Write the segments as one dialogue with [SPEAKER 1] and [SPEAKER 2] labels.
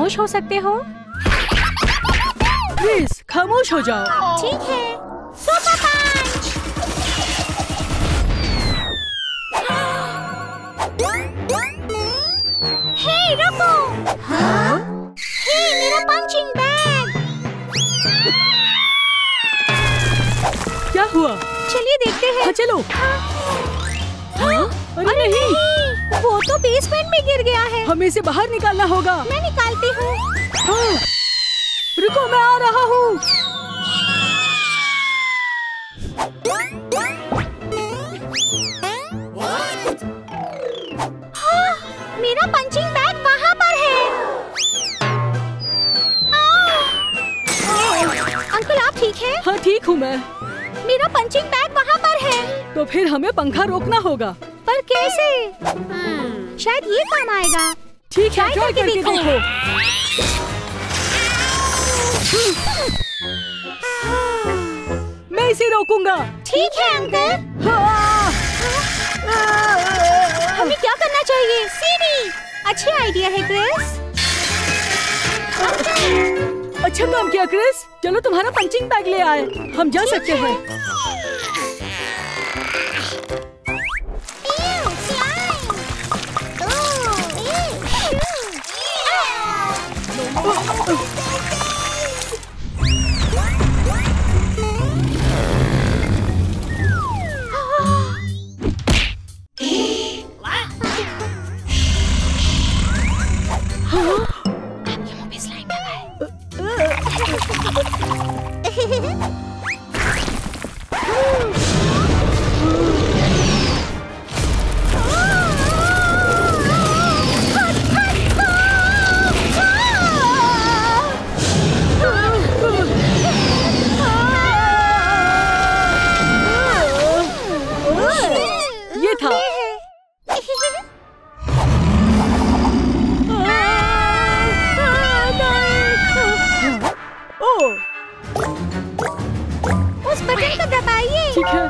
[SPEAKER 1] खामोश हो सकते हो?
[SPEAKER 2] प्लीज खामोश हो जाओ।
[SPEAKER 1] ठीक है। सुपर पंच। हे रुको। हाँ? हे मेरा पंचिंग बैग।
[SPEAKER 2] क्या हुआ?
[SPEAKER 1] चलिए देखते हैं।
[SPEAKER 2] हाँ चलो।
[SPEAKER 1] हाँ?
[SPEAKER 2] अरे नहीं,
[SPEAKER 1] वो तो बेसमेंट में गिर गया है।
[SPEAKER 2] हमें इसे बाहर निकालना होगा।
[SPEAKER 1] मैं निकालती हूँ।
[SPEAKER 2] हाँ। रुको, मैं आ रहा हूँ।
[SPEAKER 1] हाँ, मेरा पंचिंग बैग वहाँ पर है। अंकल आप ठीक हैं?
[SPEAKER 2] हाँ ठीक हूँ मैं।
[SPEAKER 1] मेरा पंचिंग बैग वहाँ पर है।
[SPEAKER 2] तो फिर हमें पंखा रोकना होगा।
[SPEAKER 1] पर कैसे? शायद ये काम आएगा।
[SPEAKER 2] ठीक है, ट्राई करके देखो। मैं इसे रोकूंगा।
[SPEAKER 1] ठीक है अंकल।
[SPEAKER 2] हाँ।
[SPEAKER 1] हमें क्या करना चाहिए? सीढ़ी। अच्छी आइडिया है क्रिस।
[SPEAKER 2] अच्छा काम किया क्रिस। चलो तुम्हारा पंचिंग बैग ले आए, हम जा सकते हैं। ये था।
[SPEAKER 1] उस बटन को दबाइए।
[SPEAKER 2] ठीक है।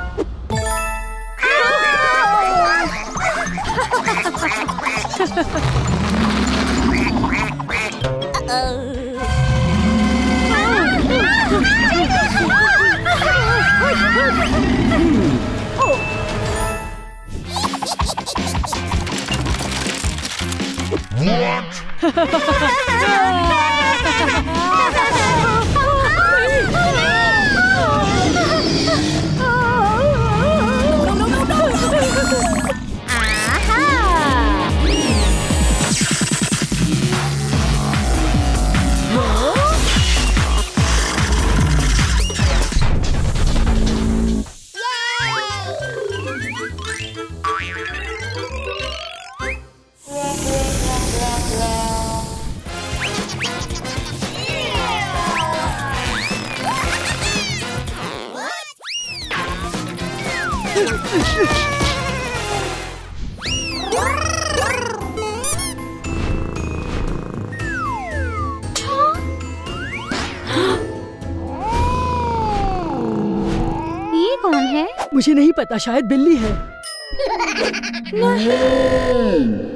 [SPEAKER 1] ये कौन है?
[SPEAKER 2] मुझे नहीं पता, शायद बिल्ली है।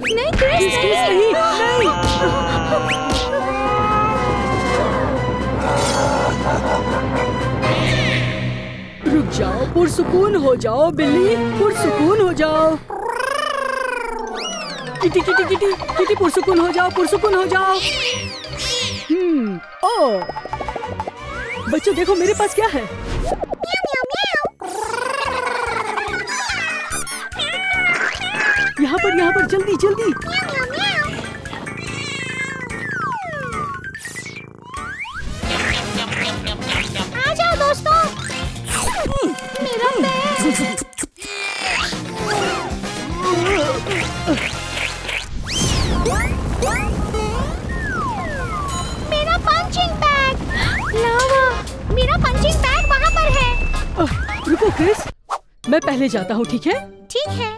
[SPEAKER 1] नहीं क्रिस,
[SPEAKER 2] नहीं। रुक जाओ, पुरसुकून हो जाओ बिल्ली, पुरसुकून हो जाओ। किटी किटी किटी किटी, पुरसुकून हो जाओ, पुरसुकून हो जाओ। ओ बच्चों देखो मेरे पास क्या है। यहाँ पर जल्दी जल्दी।
[SPEAKER 1] आ जाओ दोस्तों। मेरा बैग। मेरा पंचिंग बैग। लावा, मेरा पंचिंग बैग वहाँ पर है।
[SPEAKER 2] रुको क्रिस, मैं पहले जाता हूँ, ठीक है?
[SPEAKER 1] ठीक है।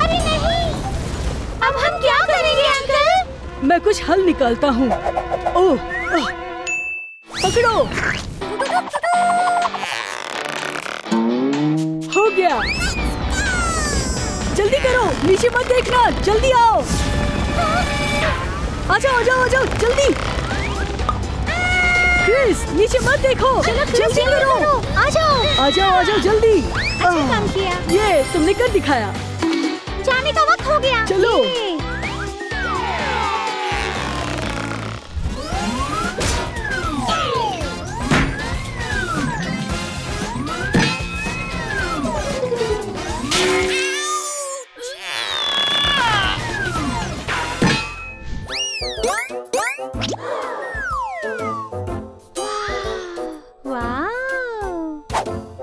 [SPEAKER 1] अरे नहीं, अब हम क्या करेंगे अंकल?
[SPEAKER 2] मैं कुछ हल निकालता हूँ। ओह, पकड़ो। हो गया, जल्दी करो, नीचे मत देखना, जल्दी आओ। आ जाओ, आ जाओ, आ जाओ, जल्दी। क्रिस, नीचे मत देखो, जल्दी करो।
[SPEAKER 1] आ जाओ,
[SPEAKER 2] आ जाओ, आ जाओ, जल्दी।
[SPEAKER 1] अच्छा काम किया।
[SPEAKER 2] ये तुमने कर दिखाया।
[SPEAKER 1] जाने का वक्त हो गया।
[SPEAKER 2] चलो।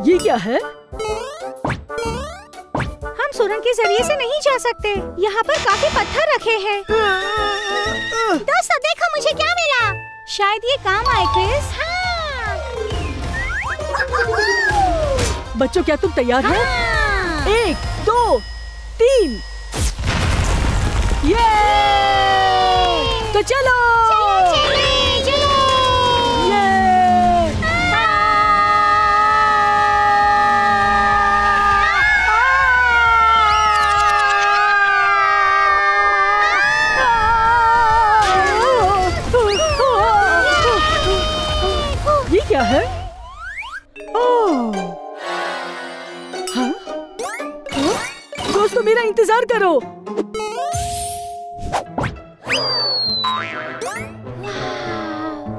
[SPEAKER 2] ये क्या है?
[SPEAKER 1] हम सुरंग के जरिए से नहीं जा सकते। यहाँ पर काफी पत्थर रखे हैं। दोस्तों देखो मुझे क्या मिला। शायद ये काम आए क्रिस। हाँ।
[SPEAKER 2] बच्चों क्या तुम तैयार हो?
[SPEAKER 1] हाँ।
[SPEAKER 2] 1, 2, 3। ये तो चलो। क्या है? ओह, हाँ? दोस्तों मेरा इंतजार करो।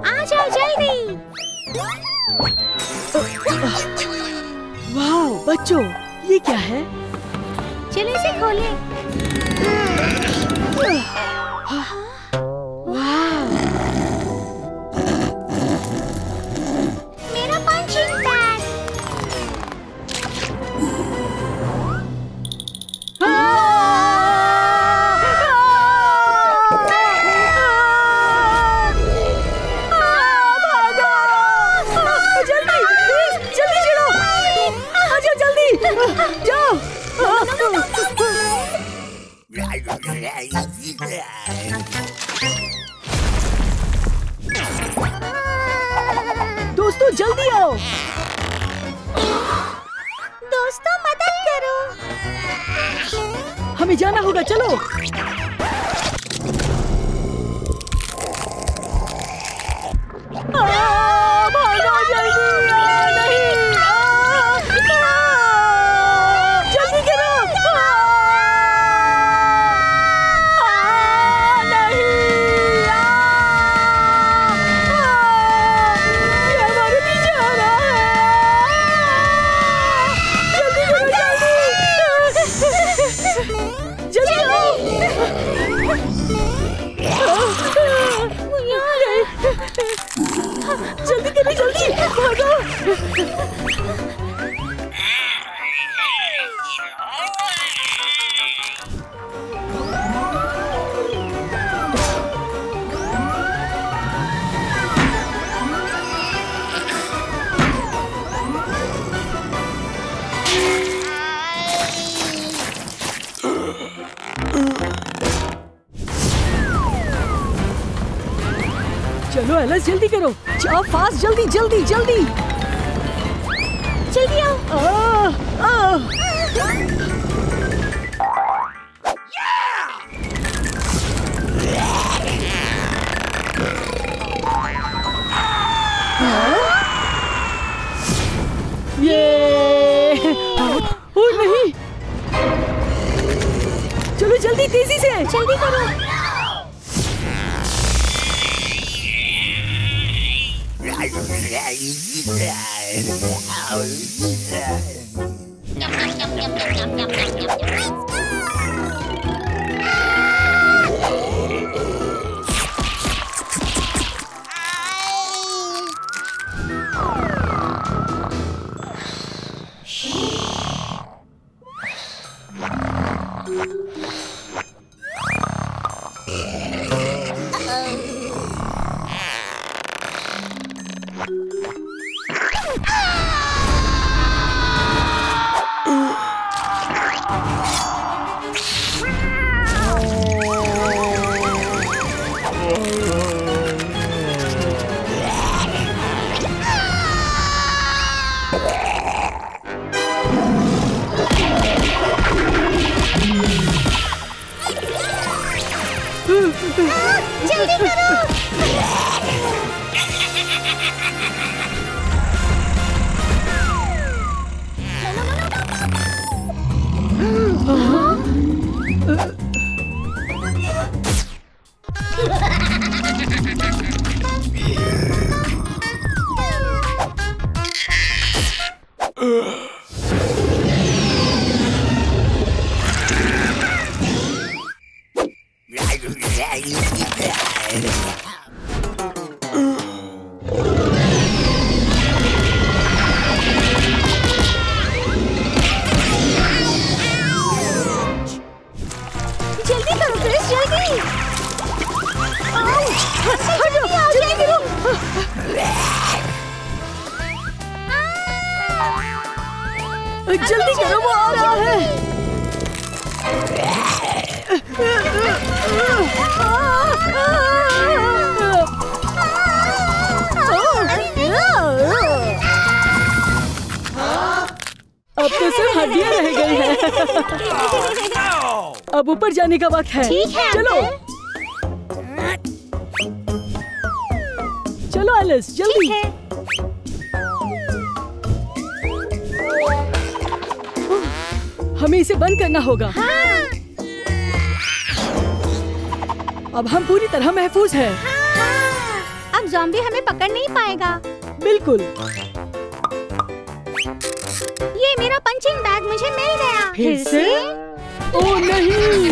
[SPEAKER 1] आ जाओ जल्दी।
[SPEAKER 2] वाह बच्चों, ये क्या है?
[SPEAKER 1] चलो इसे खोलें।
[SPEAKER 2] दोस्तों जल्दी आओ।
[SPEAKER 1] दोस्तों मदद करो।
[SPEAKER 2] हमें जाना होगा, चलो। भागो जल्दी। जल्दी करो। जल्दी करो, जल्दी भागो। चलो एलिस जल्दी करो, जाओ फास्ट, जल्दी जल्दी जल्दी
[SPEAKER 1] जल्दी आओ।
[SPEAKER 2] ये ओ नहीं, चलो जल्दी तेजी से,
[SPEAKER 1] जल्दी करो।
[SPEAKER 2] जल्दी करो, वो आ रहा है। अब तो सिर्फ हड्डियां रह गई हैं। अब ऊपर जाने का वक्त है।
[SPEAKER 1] ठीक है,
[SPEAKER 2] चलो चलो एलिस, जल्दी।
[SPEAKER 1] ठीक है।
[SPEAKER 2] हमें इसे बंद करना होगा।
[SPEAKER 1] हाँ।
[SPEAKER 2] अब हम पूरी तरह महफूज हैं।
[SPEAKER 1] हाँ। अब ज़ॉम्बी हमें पकड़ नहीं पाएगा।
[SPEAKER 2] बिल्कुल।
[SPEAKER 1] ये मेरा पंचिंग बैग मुझे मिल गया।
[SPEAKER 2] फिर से? ओह नहीं!